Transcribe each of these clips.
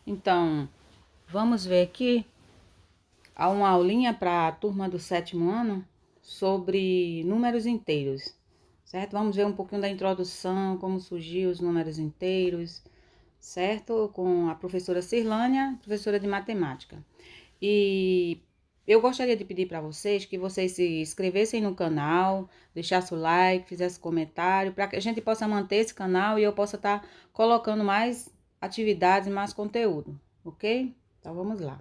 Então, vamos ver aqui há uma aulinha para a turma do 7º ano sobre números inteiros, certo? Vamos ver um pouquinho da introdução, como surgiu os números inteiros, certo? Com a professora Cirlânia, professora de matemática. E eu gostaria de pedir para vocês que vocês se inscrevessem no canal, deixassem o like, fizessem comentário, para que a gente possa manter esse canal e eu possa estar colocando mais atividades, mais conteúdo, ok? Então vamos lá.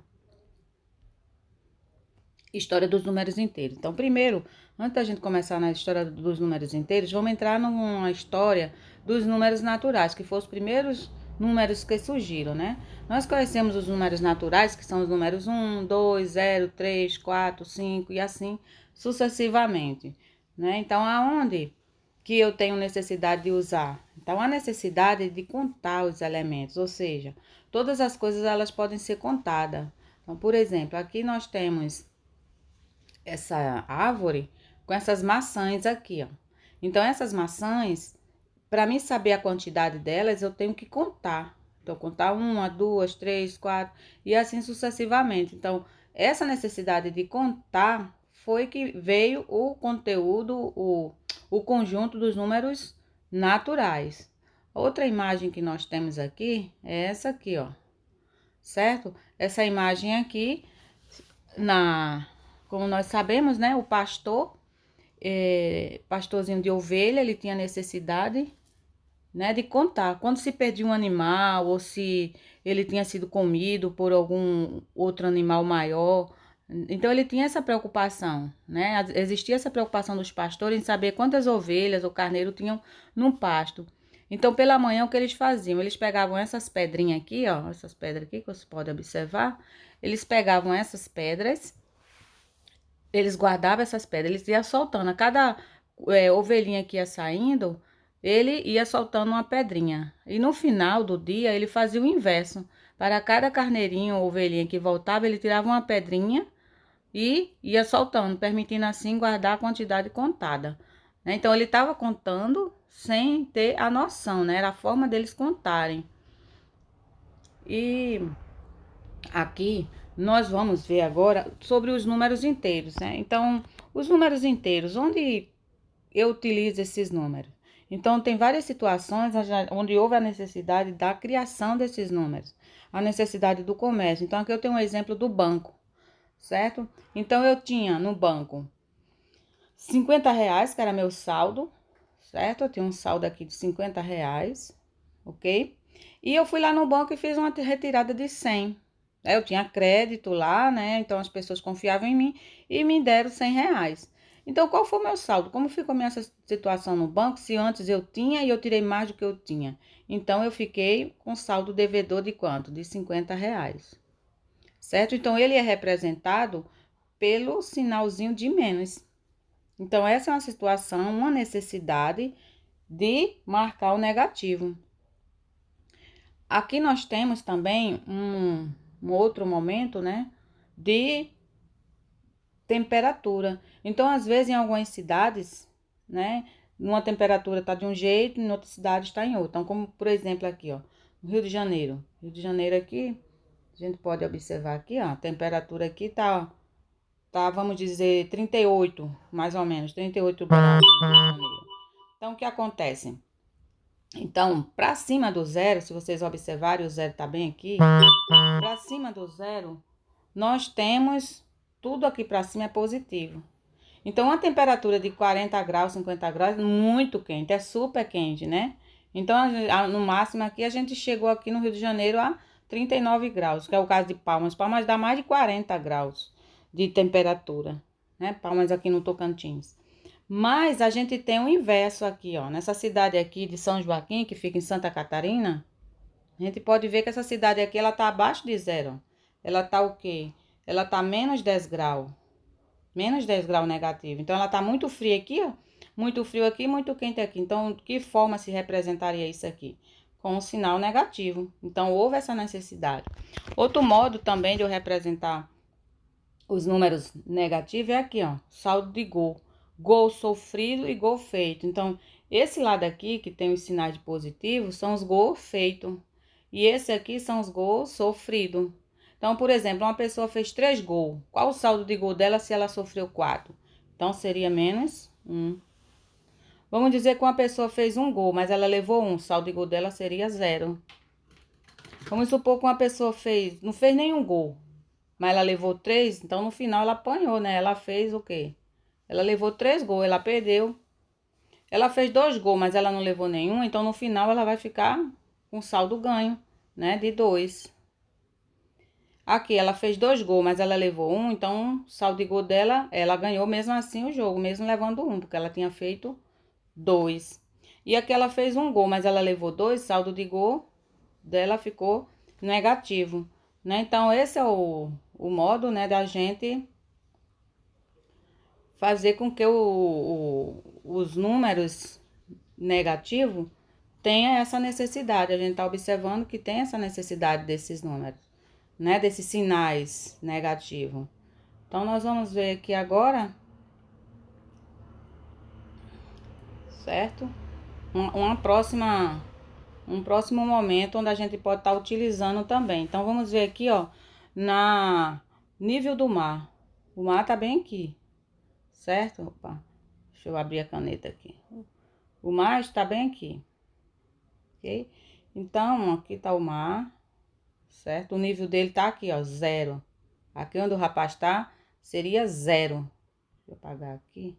História dos números inteiros. Então, primeiro, antes da gente começar na história dos números inteiros, vamos entrar numa história dos números naturais, que foram os primeiros números que surgiram, né? Nós conhecemos os números naturais, que são os números 1, 2, 0, 3, 4, 5 e assim sucessivamente, né? Então, aonde que eu tenho necessidade de usar? Então, a necessidade de contar os elementos, ou seja, todas as coisas elas podem ser contadas. Então, por exemplo, aqui nós temos essa árvore com essas maçãs aqui, ó. Então, essas maçãs, para mim saber a quantidade delas, eu tenho que contar. Então, contar 1, 2, 3, 4 e assim sucessivamente. Então, essa necessidade de contar foi que veio o conteúdo, o conjunto dos números naturais. Outra imagem que nós temos aqui é essa aqui, ó. Certo? Essa imagem aqui, como nós sabemos, né, o pastorzinho de ovelha, ele tinha necessidade, né, de contar quando se perdia um animal ou se ele tinha sido comido por algum outro animal maior. Então ele tinha essa preocupação, né? Existia essa preocupação dos pastores em saber quantas ovelhas ou carneiro tinham no pasto. Então, pela manhã, o que eles faziam? Eles pegavam essas pedrinhas aqui, ó, essas pedras aqui que você pode observar. Eles pegavam essas pedras, eles guardavam essas pedras, eles iam soltando. A cada ovelhinha que ia saindo, ele ia soltando uma pedrinha. E no final do dia, ele fazia o inverso. Para cada carneirinho ou ovelhinha que voltava, ele tirava uma pedrinha e ia soltando, permitindo assim guardar a quantidade contada. Então, ele estava contando sem ter a noção, né? Era a forma deles contarem. E aqui nós vamos ver agora sobre os números inteiros, né? Então, os números inteiros, onde eu utilizo esses números? Então, tem várias situações onde houve a necessidade da criação desses números, a necessidade do comércio. Então, aqui eu tenho um exemplo do banco, certo? Então, eu tinha no banco R$ 50, que era meu saldo, certo? Eu tinha um saldo aqui de R$ 50, ok? E eu fui lá no banco e fiz uma retirada de 100. Eu tinha crédito lá, né? Então as pessoas confiavam em mim e me deram R$ 100. Então, qual foi o meu saldo? Como ficou minha situação no banco? Se antes eu tinha e eu tirei mais do que eu tinha. Então, eu fiquei com saldo devedor de quanto? De R$ 50. Certo? Então, ele é representado pelo sinalzinho de menos. Então, essa é uma situação, uma necessidade de marcar o negativo. Aqui nós temos também um outro momento, né, de temperatura. Então, às vezes, em algumas cidades, né, uma temperatura tá de um jeito, em outra cidade está em outra. Então, como por exemplo aqui, ó, no Rio de Janeiro. Rio de Janeiro aqui, a gente pode observar aqui, ó, a temperatura aqui tá, vamos dizer, 38, mais ou menos, 38 graus no Rio de Janeiro. Então, o que acontece? Então, para cima do zero, se vocês observarem, o zero tá bem aqui. Para cima do zero, nós temos tudo aqui para cima é positivo. Então, a temperatura de 40 graus, 50 graus, muito quente, é super quente, né? Então, no máximo aqui, a gente chegou aqui no Rio de Janeiro a 39 graus, que é o caso de Palmas. Palmas dá mais de 40 graus de temperatura, né? Palmas aqui no Tocantins. Mas a gente tem o inverso aqui, ó. Nessa cidade aqui de São Joaquim, que fica em Santa Catarina, a gente pode ver que essa cidade aqui, ela tá abaixo de zero. Ela tá o quê? Ela tá menos 10 graus. Menos 10 graus negativo. Então, ela tá muito fria aqui, ó. Muito frio aqui, muito quente aqui. Então, de que forma se representaria isso aqui? Com um sinal negativo. Então, houve essa necessidade. Outro modo também de eu representar os números negativos é aqui, ó. Saldo de gol. Gol sofrido e gol feito. Então, esse lado aqui, que tem os sinais de positivo, são os gols feitos. E esse aqui são os gols sofridos. Então, por exemplo, uma pessoa fez 3 gols. Qual o saldo de gol dela se ela sofreu 4? Então, seria menos 1. Vamos dizer que uma pessoa fez 1 gol, mas ela levou 1. O saldo de gol dela seria 0. Vamos supor que uma pessoa não fez nenhum gol, mas ela levou 3. Então, no final, ela apanhou, né? Ela fez o quê? Ela levou 3 gols, ela perdeu. Ela fez 2 gols, mas ela não levou nenhum. Então, no final, ela vai ficar com saldo ganho, né? De 2. Aqui, ela fez 2 gols, mas ela levou 1. Então, o saldo de gol dela, ela ganhou mesmo assim o jogo, mesmo levando 1, porque ela tinha feito 2. E aqui ela fez 1 gol, mas ela levou 2, saldo de gol dela ficou negativo, né? Então, esse é o modo, né, da gente fazer com que os números negativos tenha essa necessidade. A gente tá observando que tem essa necessidade desses números, né? Desses sinais negativos. Então, nós vamos ver aqui agora, certo? Um próximo momento onde a gente pode estar utilizando também. Então, vamos ver aqui, ó, na nível do mar. O mar tá bem aqui, certo? Opa, deixa eu abrir a caneta aqui. O mar está bem aqui, ok? Então, aqui tá o mar, certo? O nível dele tá aqui, ó, 0. Aqui onde o rapaz tá, seria 0. Deixa eu apagar aqui.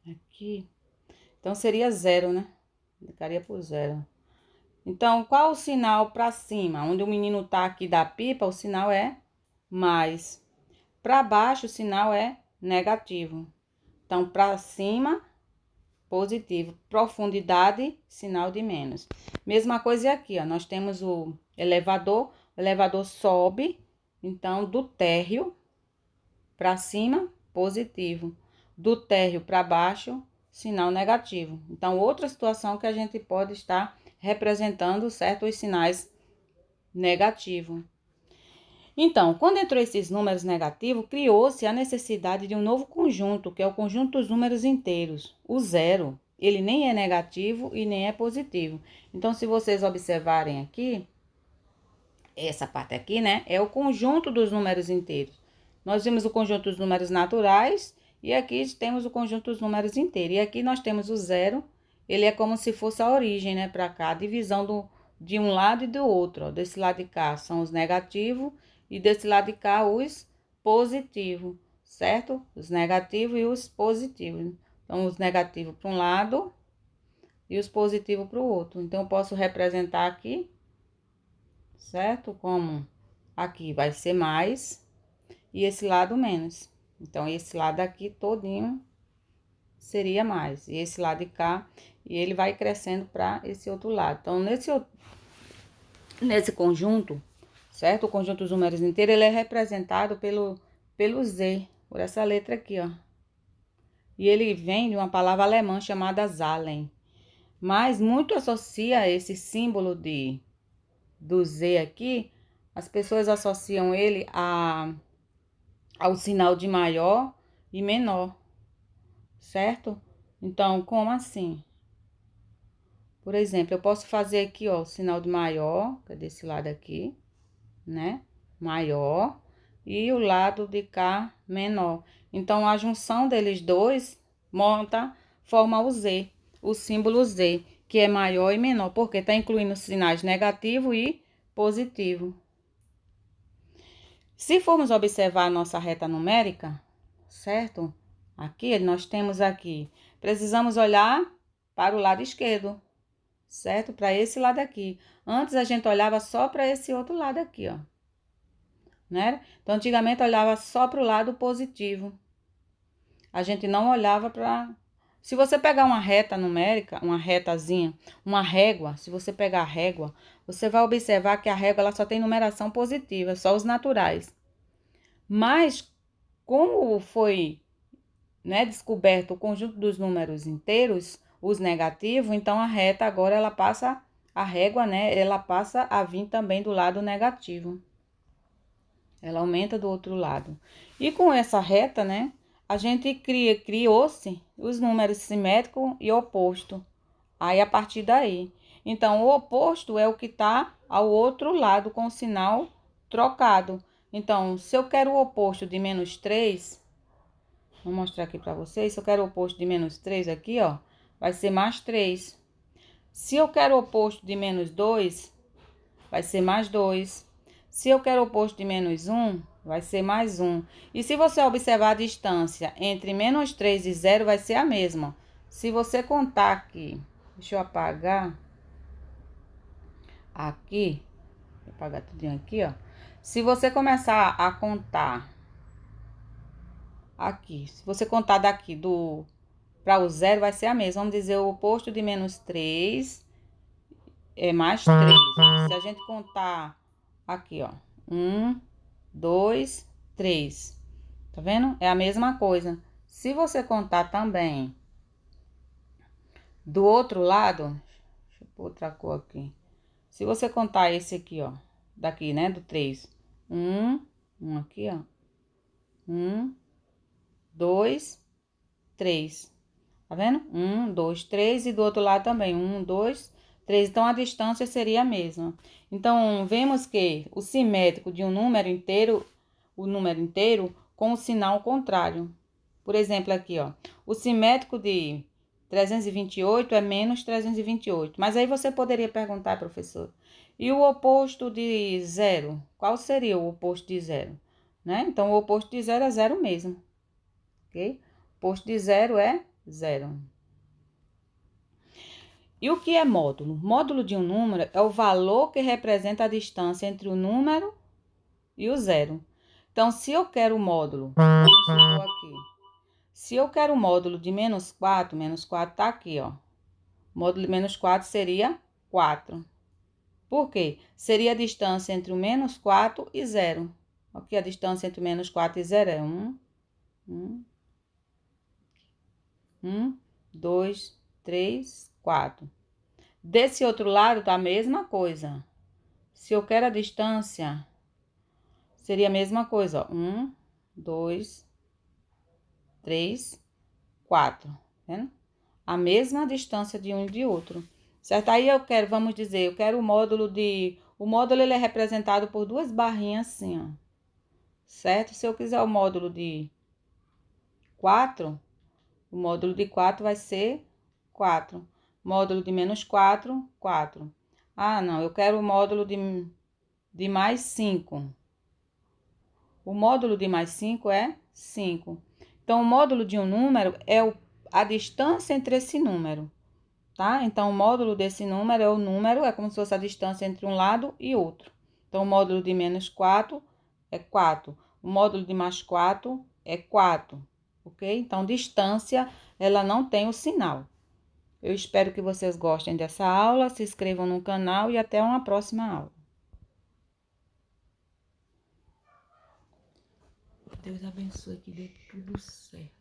Aqui. Então, seria 0, né? Ficaria por 0. Então, qual o sinal para cima? Onde o menino tá aqui da pipa, o sinal é mais. Para baixo, o sinal é negativo. Então, para cima, positivo. Profundidade, sinal de menos. Mesma coisa aqui, ó. Nós temos o elevador sobe, então, do térreo para cima, positivo. Do térreo para baixo, sinal negativo. Então, outra situação que a gente pode estar representando, certo, os sinais negativos. Então, quando entrou esses números negativos, criou-se a necessidade de um novo conjunto, que é o conjunto dos números inteiros. O 0, ele nem é negativo e nem é positivo. Então, se vocês observarem aqui, essa parte aqui, né, é o conjunto dos números inteiros. Nós vimos o conjunto dos números naturais e aqui temos o conjunto dos números inteiros. E aqui nós temos o 0, ele é como se fosse a origem, né, para cá, a divisão de um lado e do outro. Ó. Desse lado de cá são os negativos e desse lado de cá os positivos, certo? Os negativos e os positivos. Então, os negativos para um lado e os positivos para o outro. Então, eu posso representar aqui, certo? Como aqui vai ser mais e esse lado menos. Então, esse lado aqui todinho seria mais. E esse lado de cá, e ele vai crescendo para esse outro lado. Então, nesse conjunto, certo? O conjunto dos números inteiros, ele é representado pelo Z, por essa letra aqui, ó. E ele vem de uma palavra alemã chamada Zahlen. Mas muito associa esse símbolo do Z aqui, as pessoas associam ele ao sinal de maior e menor, certo? Então, como assim? Por exemplo, eu posso fazer aqui, ó, o sinal de maior, que é desse lado aqui, né? Maior, e o lado de cá, menor. Então, a junção deles dois forma o Z, o símbolo Z, que é maior e menor, porque tá incluindo sinais negativo e positivo. Se formos observar a nossa reta numérica, certo? Aqui, nós temos aqui, precisamos olhar para o lado esquerdo, certo? Para esse lado aqui. Antes, a gente olhava só para esse outro lado aqui, ó. Né? Então, antigamente, olhava só para o lado positivo. A gente não olhava para... Se você pegar uma reta numérica, uma retazinha, uma régua, se você pegar a régua, você vai observar que a régua ela só tem numeração positiva, só os naturais. Mas, como foi, né, descoberto o conjunto dos números inteiros, os negativos, então a reta agora ela passa, a régua, né, ela passa a vir também do lado negativo. Ela aumenta do outro lado. E com essa reta, né, a gente criou-se os números simétrico e oposto. Aí, a partir daí. Então, o oposto é o que está ao outro lado com o sinal trocado. Então, se eu quero o oposto de menos 3, vou mostrar aqui para vocês. Se eu quero o oposto de menos 3 aqui, ó, vai ser mais 3. Se eu quero o oposto de menos 2, vai ser mais 2. Se eu quero o oposto de menos 1, vai ser mais 1. E se você observar a distância entre menos 3 e 0, vai ser a mesma. Se você contar aqui, deixa eu apagar aqui, vou apagar tudinho aqui, ó. Se você começar a contar aqui, se você contar daqui para o 0, vai ser a mesma. Vamos dizer, o oposto de menos 3 é mais 3. Se a gente contar aqui, ó, 1, 2, 3. Tá vendo? É a mesma coisa. Se você contar também do outro lado, deixa eu pôr outra cor aqui. Se você contar esse aqui, ó, daqui, né, do 3. 1 aqui, ó. 1, 2, 3. Tá vendo? 1, 2, 3 e do outro lado também. 1, 2, 3. Então, a distância seria a mesma. Então, vemos que o simétrico de um número inteiro, o número inteiro, com o sinal contrário. Por exemplo, aqui, ó. O simétrico de 328 é menos 328. Mas aí você poderia perguntar, professor, e o oposto de 0? Qual seria o oposto de 0? Né? Então, o oposto de 0 é 0 mesmo. Ok? O oposto de 0 é 0. E o que é módulo? Módulo de um número é o valor que representa a distância entre o número e o 0. Então, se eu quero o módulo, vamos supor aqui. Se eu quero o módulo de menos 4 tá aqui, ó. O módulo de menos 4 seria 4. Por quê? Seria a distância entre o menos 4 e 0. Aqui a distância entre o menos 4 e 0 é 1, 2, 3, 4. Desse outro lado tá a mesma coisa. Se eu quero a distância, seria a mesma coisa, ó. 1, 2, 3, 4. Vendo? A mesma distância de um e de outro. Certo? Aí eu quero, vamos dizer, eu quero o módulo de... O módulo, ele é representado por duas barrinhas assim, ó. Certo? Se eu quiser o módulo de 4, o módulo de 4 vai ser 4. Módulo de menos 4, 4. Ah, não, eu quero o módulo de mais 5. O módulo de mais 5 é 5. Então, o módulo de um número é a distância entre esse número, tá? Então, o módulo desse número é o número, é como se fosse a distância entre um lado e outro. Então, o módulo de menos 4 é 4. O módulo de mais 4 é 4, ok? Então, distância, ela não tem o sinal. Eu espero que vocês gostem dessa aula, se inscrevam no canal e até uma próxima aula. Deus abençoe, que dê tudo certo.